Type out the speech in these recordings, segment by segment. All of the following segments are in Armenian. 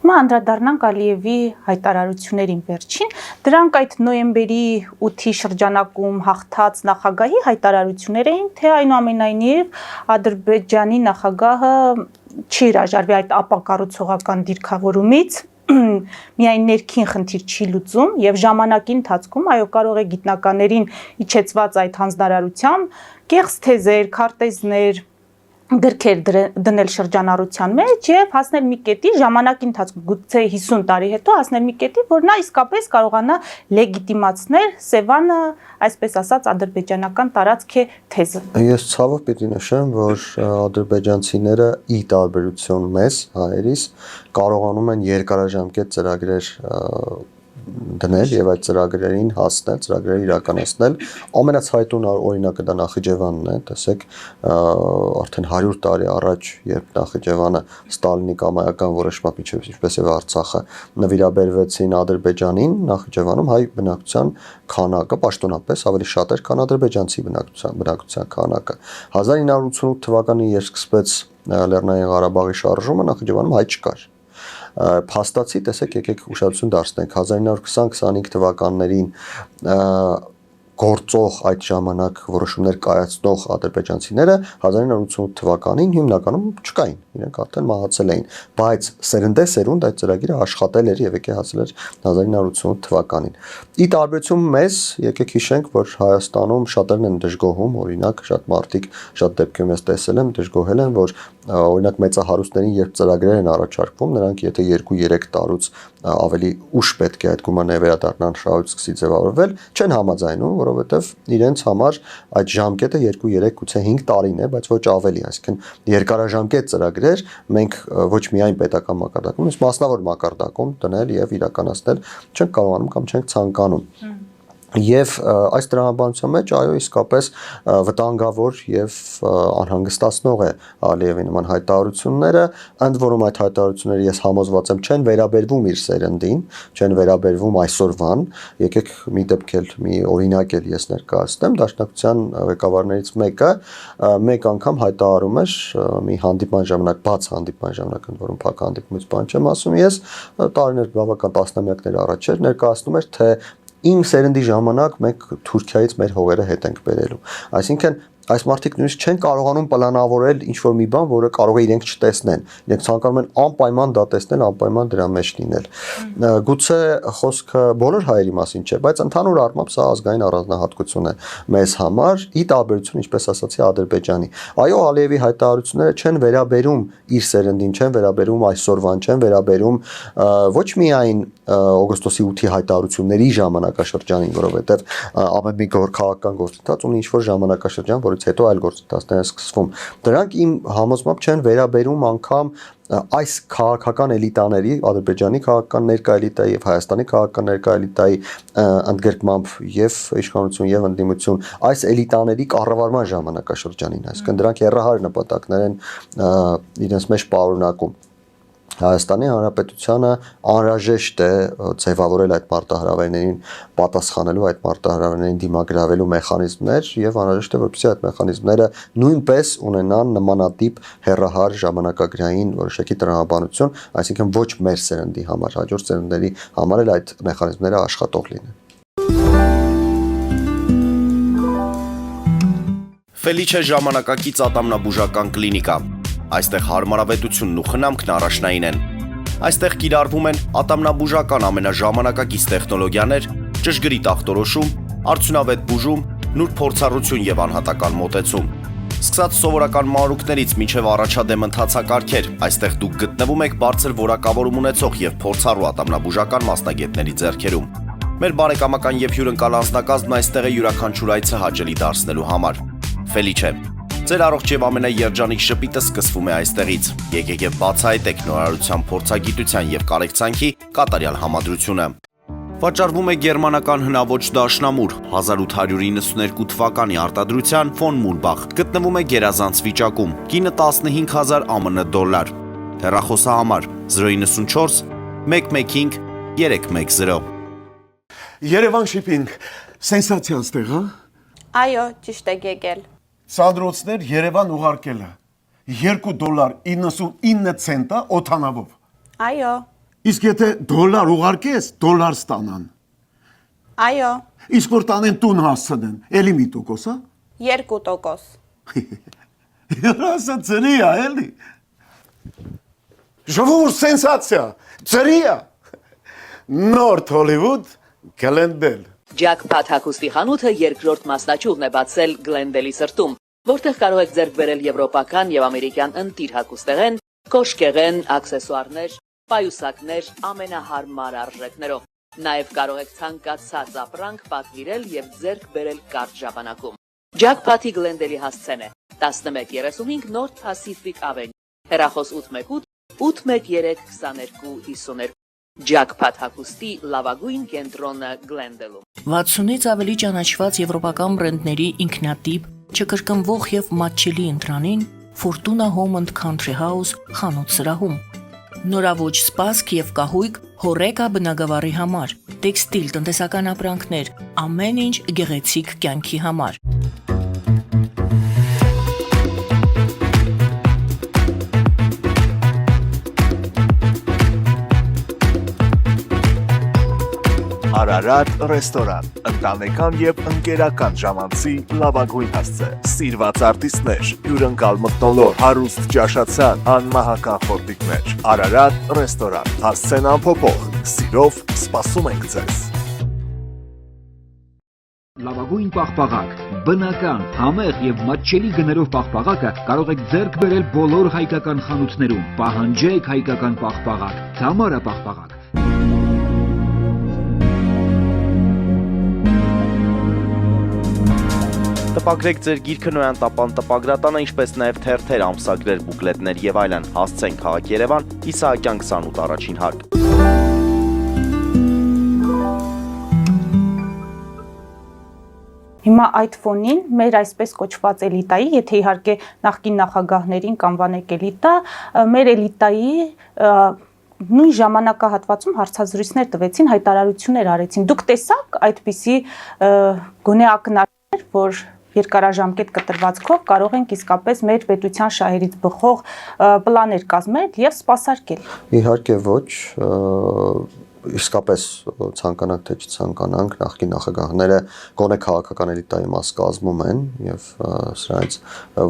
Հիմա անդրադառնանք Ալիևի հայտարարություններին վերջին, դրանք այդ նոյեմբերի 8-ի շրջանակում հաղթած նախագահի հայտարարություններ էին, թե այնուամենայնիվ Ադրբեջանի նախագահը չի հրաժարվի այդ ապակառուցողական դիրքավորումից, միայն ներքին խնդիր չի լուծում եւ ժամանակի ընթացքում այո կարող է գիտնականներին իջեցված այդ հանձնարարությամբ կեղծ թեզեր, քարտեզներ գրքեր դնել շրջանառության մեջ եւ հասնել մի կետի ժամանակի ընթացքում գուցե 50 տարի հետո հասնել մի կետի, որ նա իսկապես կարողանա լեգիտիմացնել Սևանը, այսպես ասած, ադրբեջանական տարածք է թեզը։ Ես ցավով պիտի նշեմ, որ ադրբեջանցիները ի տարբերություն մեզ, հայերիս, կարողանում են երկարաժամկետ ծրագրեր դնել եւ այդ ծրագրերին հասնել, ծրագրերը իրականացնել։ Ամենացայտուն օրինակը դա Նախիջևանն է, տեսեք, արդեն 100 տարի առաջ, երբ Նախիջևանը Ստալինի կամայական որոշմամբ ինչպես եւ Արցախը նվիրաբերվեցին Ադրբեջանին, Նախիջևանում հայ բնակչության քանակը պաշտոնապես ավելի շատ էր, քան ադրբեջանցի բնակչության քանակը։ 1988 թվականին երբ սկսվեց Լեռնային Ղարաբաղի շարժումը, Նախիջևանում հայ չկար։ Փաստացի, տեսեք, եկեք ուշադրություն դարձնենք 1920-25 թվականներին գործող այդ ժամանակ որոշումներ կայացնող ադրբեջանցիները 1988 թվականին հիմնականում չկային, իրենք արդեն մահացել էին, բայց սերնդե-սերունդ այդ ծրագիրը աշխատել էր եւ եկե հասել էր 1988 թվականին։ Ի տարբերություն մեզ, եկեք հիշենք, որ Հայաստանում շատերն են դժգոհում, օրինակ, շատ մարդիկ, շատ դեպքերում ես տեսել եմ, դժգոհել են, որ օրինակ մեծահարուստներին երբ ծրագրեր են առաջարկվում, նրանք եթե 2-3 տարուց ավելի ուշ պետք է այդ գումարները վերադառնան շահույթ սկսի ձևավորվել, չեն համաձայնում, որովհետև իրենց համար այդ ժամկետը 2-3 գուցե 5 տարին է, բայց ոչ ավելի, այսինքն երկարաժամկետ ծրագրեր մենք ոչ միայն պետական մակարդակում, իսկ մասնավոր մակարդակում դնել եւ իրականացնել չենք կարողանում կամ չենք ցանկանում։ Եվ այս տրամաբանության մեջ այո իսկապես վտանգավոր եւ անհանգստացնող է Ալիևի նման հայտարարությունները, ընդ որում այդ հայտարարությունները ես համոզված եմ չեն վերաբերվում իր սերնդին, չեն վերաբերվում այսօրվան, եկեք մի դեպք էլ մի օրինակ էլ ես ներկայացնեմ, Դաշնակցության ղեկավարներից մեկը մեկ անգամ հայտարարում էր մի հանդիպման ժամանակ, բաց հանդիպման ժամանակ, ընդ որում փակ հանդիպումից բան չեմ ասում ես, տարիներ բավական տասնամյակներ առաջ էր ներկայացնում էր, թե իմ սերնդի ժամանակ մենք Թուրքիայից մեր հողերը հետ ենք բերելու։ Այսինքն այս մարդիկ նույնիսկ չեն կարողանում պլանավորել ինչ-որ մի բան, որը կարող է իրենք չտեսնեն։ Իրենք ցանկանում են անպայման դա տեսնել, անպայման դրա մեջ լինել։ Գուցե խոսքը բոլոր հայերի մասին չէ, բայց ընդհանուր առմամբ սա ազգային առանձնահատկություն է մեզ համար, ի տարբերություն, ինչպես ասացի, Ադրբեջանի։ Այո, Ալիևի հայտարարությունները չեն վերաբերում իր սերնդին, չեն վերաբերում այսօրվան, չեն վերաբերում ոչ միայն օգոստոսի 8-ի հայտարարությունների ժամանակաշրջանին, որովհետև ամեն մի քաղաքական գործընթաց ունի ինչ-որ ժամանակաշրջան, որից հետո այլ գործընթացներ են սկսվում։ Դրանք իմ համոզմամբ չեն վերաբերում անգամ այս քաղաքական էլիտաների, Ադրբեջանի քաղաքական ներկա էլիտայի եւ Հայաստանի քաղաքական ներկա էլիտայի ընդգրկմամբ եւ իշխանություն եւ ընդդիմություն, այս էլիտաների կառավարման ժամանակաշրջանին, այսինքն դրանք երրահար նպատակներ են իրենց մեջ պարունակում։ Հայաստանի Հանրապետությանը անհրաժեշտ է ձևավորել այդ մարտահրավերներին պատասխանելու, այդ մարտահրավերներին դիմագրավելու մեխանիզմներ եւ անհրաժեշտ է որպեսզի այդ մեխանիզմները նույնպես ունենան նմանատիպ հեռահար ժամանակագրային որոշակի տրամաբանություն, այսինքն ոչ մեր սերնդի համար, հաջորդ սերնդերի համար էլ այդ մեխանիզմները աշխատող լինեն։ Ֆելիչե ժամանակակից ատամնաբուժական կլինիկա։ Այստեղ հարմարավետությունն ու խնամքն առաջնային են։ Այստեղ կիրառվում են ատամնաբուժական ամենաժամանակակից տեխնոլոգիաներ, ճշգրիտ ախտորոշում, արդյունավետ բուժում, նուրբ փորձառություն եւ անհատական մոտեցում։ Սկսած սովորական մանրուքներից մինչև առաջադեմ ընթացակարգեր, այստեղ դուք գտնվում եք բարձր որակավորում ունեցող եւ փորձառու ատամնաբուժական մասնագետների ձեռքերում։ Մեր բարեկամական եւ հյուրընկալ անձնակազմն այստեղ է յուրաքանչյուր այցը հաճելի դարձնելու համար։ Ֆելիչե։ Ձեր առողջ եւ ամենաերջանիկ շպիտը սկսվում է այստեղից։ Եկեք եւ բացահայտեք նորարարության փորձագիտության եւ կարեկցանքի կատարյալ համադրությունը։ Վաճառվում է գերմանական հնաոճ դաշնամուր 1892 թվականի արտադրության ֆոն Մուլբախ։ Գտնվում է գերազանց վիճակում։ Կինը 15000 ԱՄՆ դոլար։ Հեռախոսահամար 094 115 310։ Երևան շիփինգ, սենսացիա ստեղ, հա։ Այո, ճիշտ եք եկել։ Սանդրոցներ Երևան ուղարկելը $2.99 օթանավով։ Այո, Իսկ եթե դոլար ուղարկես, դոլար ստանան։ Այո, Իսկ որ տանեն տուն հասցնեն, էլի մի տոկոս, հա։ 2%։ Ասա ծրի է, էլի։ Ժողովուրդ սենսացիա, ծրի է։ Նորթ Հոլիվուդ Գլենդել։ Ջակփաթ հագուստի խանութը երկրորդ մասնաճյուղն է բացել Գլենդելի սրտում, որտեղ կարող եք ձեռք բերել եվրոպական եւ ամերիկյան ընտիր հագուստեղեն, կոշկեղեն, աքսեսուարներ, պայուսակներ ամենահարմար արժեքներով։ Նաև կարող եք ցանկացած ապրանք պատվիրել եւ ձեռք բերել կարճ ժամանակում։ Ջակփաթի Գլենդելի հասցեն է 1135 North Pacific Avenue, հեռախոս 818 813 2252։ Ջակփաթ հագուստի լավագույն կենտրոնը Գլենդելում։ 60-ից ավելի ճանաչված եվրոպական բրենդների ինքնատիպ, չկրկնվող եւ մատչելի ընտրանին Fortuna Home and Country House խանութ սրահում։ Նորավոճ սպասք եւ կահույք հորեկա բնագավառի համար, տեքստիլ տնտեսական ապրանքներ, ամեն ինչ գեղեցիկ կյանքի համար։ Արարատ ռեստորան, ընտանեկան եւ ընկերական ժամանցի լավագույն հասցե, սիրված արտիստներ, հյուրընկալ մթնոլորտ, հարուստ ճաշացան, անմահական խորտիկներ, Արարատ ռեստորան, հասցեն անփոփոխ, սիրով սպասում ենք ձեզ։ Լավագույն պաղպաղակ, բնական, համեղ եւ մատչելի գներով պաղպաղակը կարող եք ձեռք բերել բոլոր հայկական խանութներում։ Պահանջեք հայկական պաղպաղակ, Թամարա պաղպաղակ։ Տպագրեք ձեր գիրքը Նոյան տապան տպագրատանը, ինչպես նաև թերթեր, ամսագրեր, բուկլետներ եւ այլն։ Հասցեն քաղաք Երևան, Իսահակյան 28 առաջին հարկ։ Հիմա այդ ֆոնին մեր այսպես կոչված էլիտայի, եթե իհարկե նախկին նախագահներին կանվանեք էլիտա, մեր էլիտայի նույն ժամանակահատվածում հարցազրույցներ տվեցին, հայտարարություններ արեցին։ Դուք տեսաք այդպիսի գոնե ակնարկներ, որ երկարաժամկետ կտրվածքով կարող ենք իսկապես մեր պետության շահերից բխող պլաներ կազմել եւ սպասարկել։ Իհարկե ոչ, իսկապես ցանկանանք թե չցանկանանք, նախկին նախագահները գոնե քաղաքական էլիտայի մաս կազմում են եւ սրանից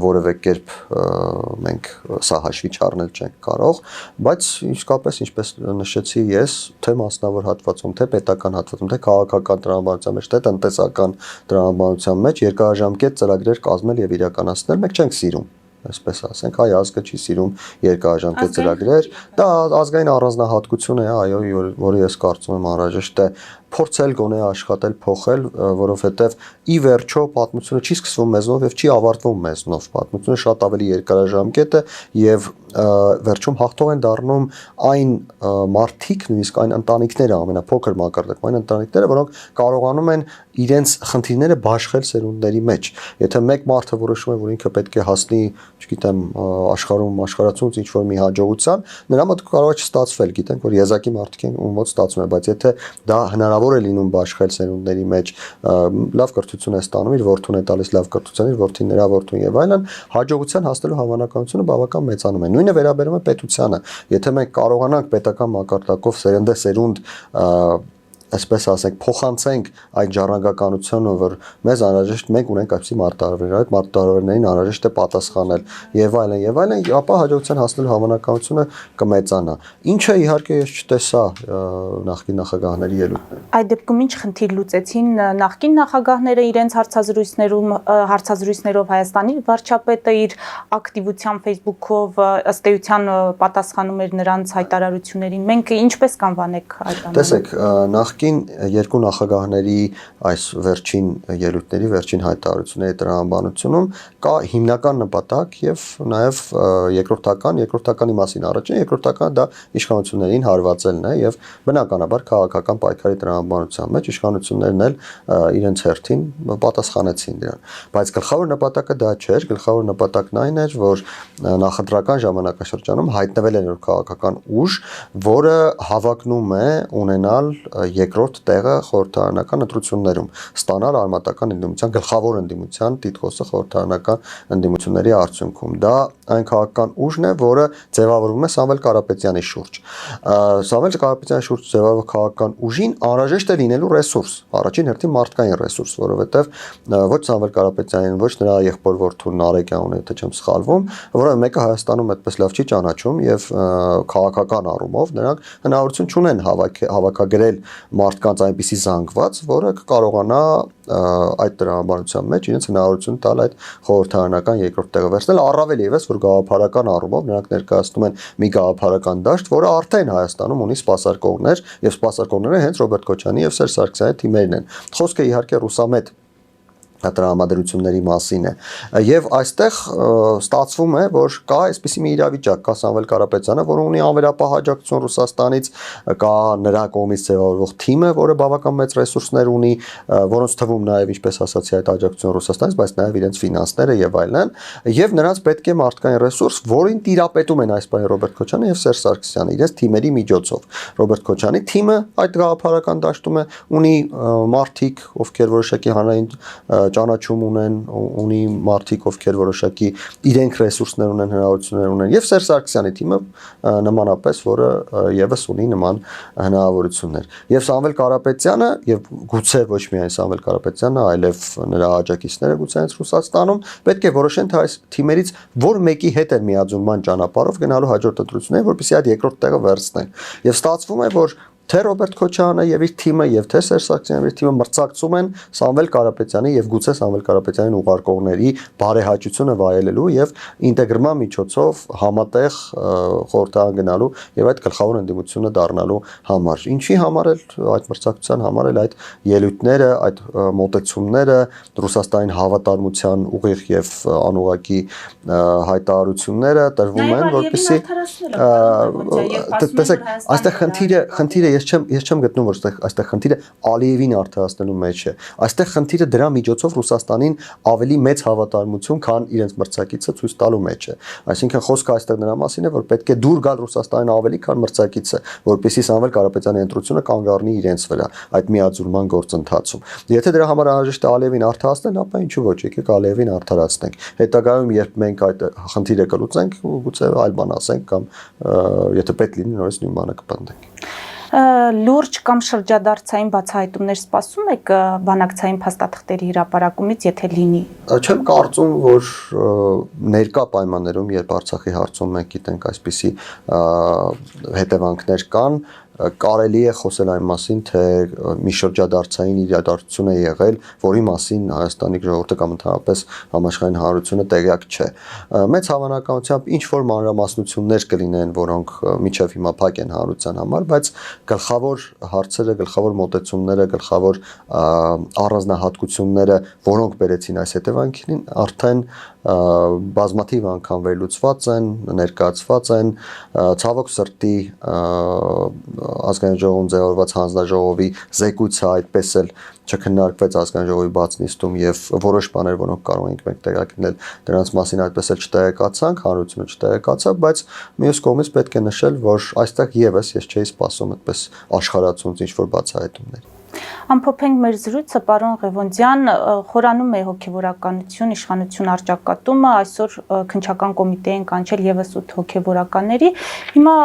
որևէ կերպ մենք սա հաշվի չառնել չենք կարող, բայց իսկապես ինչպես նշեցի ես, թե մասնավոր հատվածում, թե պետական հատվածում, թե քաղաքական տրամաբանության մեջ, թե տնտեսական տրամաբանության մեջ երկարաժամկետ ծրագրեր կազմել եւ իրականացնել մենք չենք սիրում։ Այսպես ասենք, հայ ազգը չի սիրում երկարաժամկետ ծրագրեր, դա ազգային առանձնահատկություն է, այո, որը ես կարծում եմ անհրաժեշտ է փորձել գոնե աշխատել, փոխել, որովհետև ի վերջո պատմությունը չի սկսվում մեզնով եւ չի ավարտվում մեզնով։ Պատմությունը շատ ավելի երկարաժամկետ է եւ վերջում հաղթող են դառնում այն մարդիկ, նույնիսկ այն ընտանիքները, ամենափոքր մակարդակում այն ընտանիքները, որոնք կարողանում են իրենց խնդիրները բաշխել սերունդների մեջ։ Եթե մեկ մարդը որոշում է, որ ինքը պետք է հասնի, չգիտեմ, աշխարհում աշխարհացումից ինչ որ մի հաջողության, նրա մոտ կարող է չստացվել, գիտենք, որ եզակի մարդիկ են ում մոտ ստացվում է, բայց եթե դա հնարավոր է լինում բաշխել սերունդների մեջ, լավ կրթություն է ստանում, իր որդուն է տալիս լավ կրթության, իր որդին նրա որդուն եւ այլն, հաջողության հասնելու հավանականությունը բավական մեծանում է։ Նույնը վերաբերում է պետությանը։ Եթե մենք կարողանանք պետական մակարդակով սերունդ այսպես ասենք, փոխանցենք այդ ժառանգականությունը, որ մեզ անհրաժեշտ մենք ունենք այսպիսի մարտահրավերներ, այդ մարտահրավերներին անհրաժեշտ է պատասխանել եւ այլն, ապա հաջողության հասնելու հավանականությունը կմեծանա։ Ինչը իհարկե ես չտեսա նախկին նախագահների ելույթներում։ Այդ դեպքում ինչ խնդիր լուծեցին նախկին նախագահները իրենց հարցազրույցներով Հայաստանի վարչապետը իր ակտիվությամբ Facebook-ով ըստ էության պատասխանում էր նրանց հայտարարություններին։ Մենք ինչպես կանվանենք այդ ամենը։ Տեսեք, նախկին երկու նախագահների այս վերջին ելույթների, վերջին հայտարարությունների տրամաբանությունում կա հիմնական նպատակ եւ նաեւ երկրորդականի մասին առաջին, երկրորդականը դա իշխանություններին հարվածելն է եւ բնականաբար քաղաքական պայքարի տրամաբանության մեջ իշխանություններն էլ իրենց հերթին պատասխանեցին դրան։ Բայց գլխավոր նպատակը դա չէր, գլխավոր նպատակն այն էր, որ նախընտրական ժամանակաշրջանում հայտնվել է նոր քաղաքական ուժ, որը հավակնում է ունենալ երկրորդ տեղը խորհրդարանական ընտրություններում ստանալ արմատական ընդդիմության գլխավոր ընդդիմության տիտղոսը խորհրդարանական ընդդիմությունների արդյունքում։ Դա այն քաղաքական ուժն է, որը ձևավորվում է Սամվել Կարապետյանի շուրջ։ Սամվել Կարապետյանի շուրջ ձևավորվող քաղաքական ուժին անհրաժեշտ է լինելու ռեսուրս, առաջին հերթին մարդկային ռեսուրս, որովհետև ոչ Սամվել Կարապետյանին, ոչ նրա եղբոր որդուն Նարեկյանին, եթե չեմ սխալվում, որը մեկը Հայաստանում այդպես լավ չի ճանաչում եւ քաղաքական առումով նրանք հնարավորություն չունեն հավաքագրել մարդկանց այնպիսի զանգված, որը կկարողանա այդ տրամաբանության մեջ իրենց հնարավորություն տալ այդ խորհրդարանական երկրորդ տեղը վերցնել, առավել ևս որ գաղափարական առումով նրանք ներկայացնում են մի գաղափարական դաշտ, որը արդեն Հայաստանում ունի սպասարկողներ եւ սպասարկողները հենց Ռոբերտ Քոչարյանի եւ Սերժ Սարգսյանի թիմերն են։ Խոսքը իհարկե ռուսամետ տրամադրությունների մասին է եւ այստեղ ստացվում է որ կա այսպիսի մի իրավիճակ, կա Սամվել Կարապետյանը, որը ունի անվերապահ աջակցություն Ռուսաստանից, կա նրա կողմից ձևավորվող թիմը, որը բավական մեծ ռեսուրսներ ունի, որոնց թվում նաեւ ինչպես ասացի այդ աջակցությունը Ռուսաստանից, բայց նաեւ իրենց ֆինանսները եւ այլն, եւ նրանց պետք է մարդկային ռեսուրս, որին տիրապետում են այս պահի Ռոբերտ Քոչարյանը եւ Սերժ Սարգսյանը իրենց թիմերի միջոցով։ Ռոբերտ Քոչարյանի թիմը այդ գաղափարական դաշտում է, ունի մարդիկ, ովքեր որոշակի հանրային ճանաչում ունեն, ունի մարդիկ, ովքեր որոշակի իրենք ռեսուրսներ ունեն, հնարավորություններ ունեն, եւ Սերժ Սարգսյանի թիմը նմանապես, որը եւս ունի նման հնարավորություններ։ Եվ Սամվել Կարապետյանը եւ գուցե ոչ միայն Սամվել Կարապետյանը, այլև նրա աջակիցները գուցե հենց Ռուսաստանում պետք է որոշեն թե այս թիմերից որ մեկի հետ են միաձուլման ճանապարհով գնալու հաջորդ ընտրություններին, որպեսզի այդ երկրորդ տեղը վերցնեն։ Եվ ստացվում է, որ թե Ռոբերտ Քոչարյանը եւ իր թիմը եւ թե Սերժ Սարգսյանը եւ իր թիմը մրցակցում են Սամվել Կարապետյանի եւ գուցե Սամվել Կարապետյանին ուղարկողների բարեհաճությունը վայելելու եւ ինտեգրման միջոցով համատեղ խորհրդարան գնալու եւ այդ գլխավոր ընդդիմությունը դառնալու համար։ Ինչի համար էլ այդ մրցակցության համար էլ այդ ելույթները, այդ մոտեցումները, Ռուսաստանին հավատարմության ուղիղ եւ անուղակի հայտարարությունները տրվում են, որպեսզի տեսեք, այստեղ խնդիրը ես չեմ գտնում որ այստեղ խնդիրը Ալիևին արդարացնելու մեջ է։ Այստեղ խնդիրը դրա միջոցով Ռուսաստանին ավելի մեծ հավատարմություն, քան իրենց մրցակիցը ցույց տալու մեջ է։ Այսինքն խոսքը այստեղ նրա մասին է, որ պետք է դուր գալ Ռուսաստանին ավելի, քան մրցակիցը, որպեսզի Սամվել Կարապետյանի ընտրությունը կանգ առնի իրենց վրա այդ միաձուլման գործընթացում։ Եթե դրա համար անհրաժեշտ է Ալիևին արդարացնել, ապա ինչու ոչ, եկեք Ալիևին արդարացնենք։ Հետագայում երբ մենք այդ խնդիրը կլուծենք, գուցե այլ բան ասենք կամ եթե պետք լինի նորից նույն բանը կպնդենք։ Լուրջ կամ շրջադարձային բացահայտումներ սպասում եք բանակցային փաստաթղթերի հրապարակումից, եթե լինի։ Չեմ կարծում, որ ներկա պայմաններում, երբ Արցախի հարցում մենք գիտենք այսպիսի հետևանքներ կան, կարելի է խոսել այն մասին, թե մի շրջադարձային իրադարձություն է եղել, որի մասին Հայաստանի ժողովուրդը կամ ընդհանրապես համաշխարհային հանրությունը տեղյակ չէ։ Մեծ հավանականությամբ ինչ որ մանրամասնություններ կլինեն, որոնք միջև հիմա փակ են հանրության համար, բայց գլխավոր հարցերը, գլխավոր մոտեցումները, գլխավոր առանձնահատկությունները, որոնք բերեցին այս հետևանքին, արդեն բազմաթիվ անգամ վերլուծված են, ներկայացված են, ցավոք սրտի ազգային ժողովում ձևավորված հանձնաժողովի զեկույցը այդպես էլ չքննարկվեց ազգային ժողովի բաց նիստում եւ որոշ բաներ, որոնք կարող ենք մենք տեղակայել, դրանց մասին այդպես էլ չտեղեկացանք, հանրությունը չտեղեկացավ, բայց մյուս կողմից պետք է նշել, որ այստեղ եւս ես չէի սպասում այդպես աշխարհացունց ինչ-որ բացահայտումներ։ Ամփոփենք մեր զրույցը, պարոն Ղևոնդյան, խորանում է հոգեվորականություն, իշխանություն առճակատումը, այսօր քննչական կոմիտե են կանչել եւս 8 հոգեվորականների։ Հիմա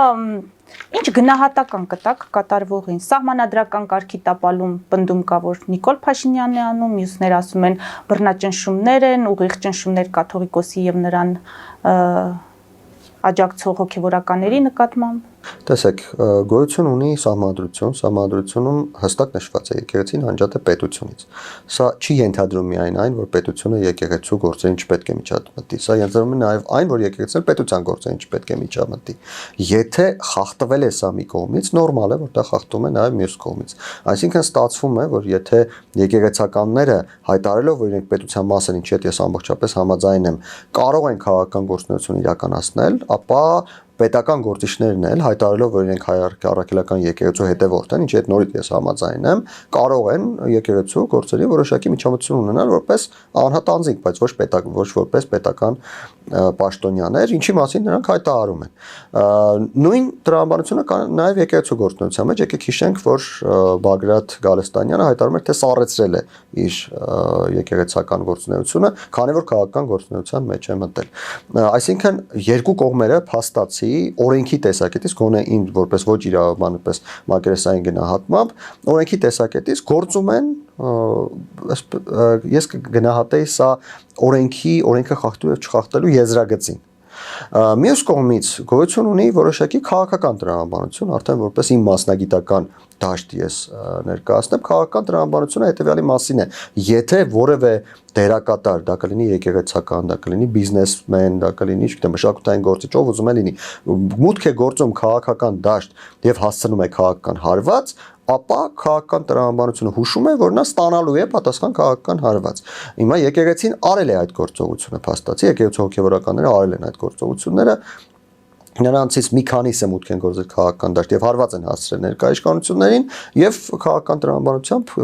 ինչ գնահատական կտակ կատարվողին, սահմանադրական կարգի տապալում պնդում կա, որ Նիկոլ Փաշինյանն է անում, մյուսներ ասում են բռնաճնշումներ են, ուղիղ ճնշումներ կաթողիկոսի եւ նրան աջակցող հոգեվորականների նկատմամբ։ Տեսեք, գոյություն ունի սահմանադրություն, սահմանադրությունում հստակ նշված է եկեղեցին անջատ է պետությունից։ Սա չի ենթադրում միայն այն, որ պետությունը եկեղեցու գործերին չպետք է միջամտի, սա ենթադրում է նաև այն, որ եկեղեցին պետության գործերին չպետք է միջամտի։ Եթե խախտվել է սա մի կողմից, նորմալ է, որ դա խախտում է նաև մյուս կողմից։ Այսինքն ստացվում է, որ եթե եկեղեցականները հայտարարելով, որ իրենք պետության մաս են, ինչի հետ ես ամբողջապես համաձայն եմ, կարող են քաղաքական գործունեություն իրականացնել, ապա պետական գործիչներն էլ հայտարարելով, որ իրենք առաքելական եկեղեցու հետևորդ են, ինչի հետ նորից ես համաձայն եմ, կարող են եկեղեցու գործերի որոշակի միջամտություն ունենալ որպես անհատ անձինք, բայց ոչ որպես պետական պաշտոնյաներ, ինչի մասին նրանք հայտարարում են։ Նույն տրամաբանությունը կա նաև եկեղեցու գործունեության մեջ, եկեք հիշենք, որ Բագրատ Գալստանյանը հայտարարում էր, թե սառեցրել է իր եկեղեցական գործունեությունը, քանի որ քաղաքական գործունեության մեջ է մտել։ Այսինքն երկու կողմերը փաստացի օրենքի տեսակետից, գոնե ինձ որպես ոչ իրավաբան, որպես մակերեսային գնահատմամբ, օրենքի տեսակետից գործում են ես կգնահատեի սա օրենքը խախտելու եւ չխախտելու եզրագծին։ Մյուս կողմից գոյություն ունի որոշակի քաղաքական տրամաբանություն, արդեն որպես իմ մասնագիտական դաշտ ես ներկայացնեմ, քաղաքական տրամաբանությունը հետեւյալի մասին է. եթե որևէ դերակատար, դա կլինի եկեղեցական, դա կլինի բիզնեսմեն, դա կլինի, չգիտեմ, մշակութային գործիչ, ով ուզում է լինի, մուտք է գործում քաղաքական դաշտ եւ հասցնում է քաղաքական հարված, ապա քաղաքական տրամաբանությունը հուշում է, որ նա ստանալու է պատասխան քաղաքական հարված։ Հիմա եկեղեցին արել է այդ գործողությունը փաստացի, եկեղեցու հոգևորականները արել են այդ գործողությունները, նրանցից մի քանիսը մուտք են գործել քաղաքական դաշտ եւ հարված են հասցրել ներկայ իշխանություններին եւ քաղաքական տրամաբանությամբ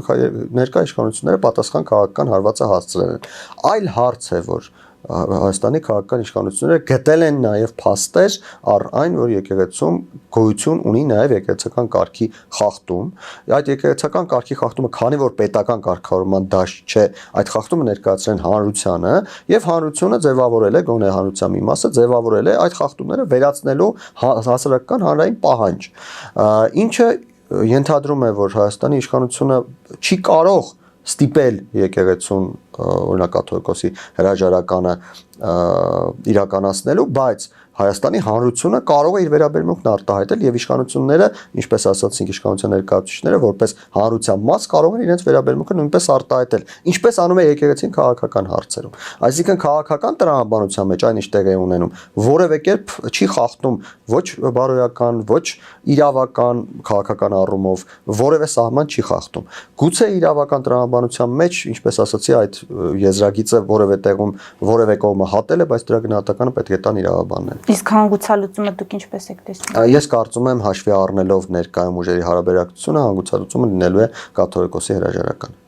ներկայ իշխանությունները պատասխան քաղաքական հարվածը հասցրել են։ Այլ հարց է, որ Հայաստանի քաղաքական իշխանությունները գտել են նաև փաստեր առ այն, որ եկեղեցում գոյություն ունի նաև եկեղեցական կարգի խախտում։ Այդ եկեղեցական կարգի խախտումը, քանի որ պետական կարգավորման դաշտ չէ, այդ խախտումը ներկայացրել են հանրությանը եւ հանրությունը ձևավորել է, գոնե հանրության մի մասը ձևավորել է այդ խախտումները վերացնելու հասարակական հանրային պահանջ։ Ինչը ենթադրում է, որ Հայաստանի իշխանությունը չի կարող ստիպել եկեղեցուն օրինակ կաթողիկոսի հրաժարականը իրականացնելու, բայց Հայաստանի հանրությունը կարող է իր վերաբերմունքն արտահայտել եւ իշխանությունները, ինչպես ասացինք, իշխանության ներկայացուցիչները, որպես հանրության մաս կարող են իրենց վերաբերմունքը նույնպես արտահայտել, ինչպես անում է եկեղեցին քաղաքական հարցերում։ Այսինքն քաղաքական տրամաբանության մեջ այնիշ տեղ է ունենում, որևէ կերպ չի խախտում ոչ բարոյական, ոչ իրավական քաղաքական առումով, որևէ սահման չի խախտում։ Գուցե իրավական տրամաբանության մեջ, ինչպես ասացի, այդ եզրագիծը որևէ տեղում որևէ կողմը հատել է, բայց դրա գնահատականը պետք է տան իրավաբանները։ Իսկ հանգուցալուծումը դուք ինչպես եք տեսնում։ Ես կարծում եմ հաշվի առնելով ներկայում ուժերի հարաբերակցությունը, հանգուցալուծումը լինելու է կաթողիկոսի հրաժարական։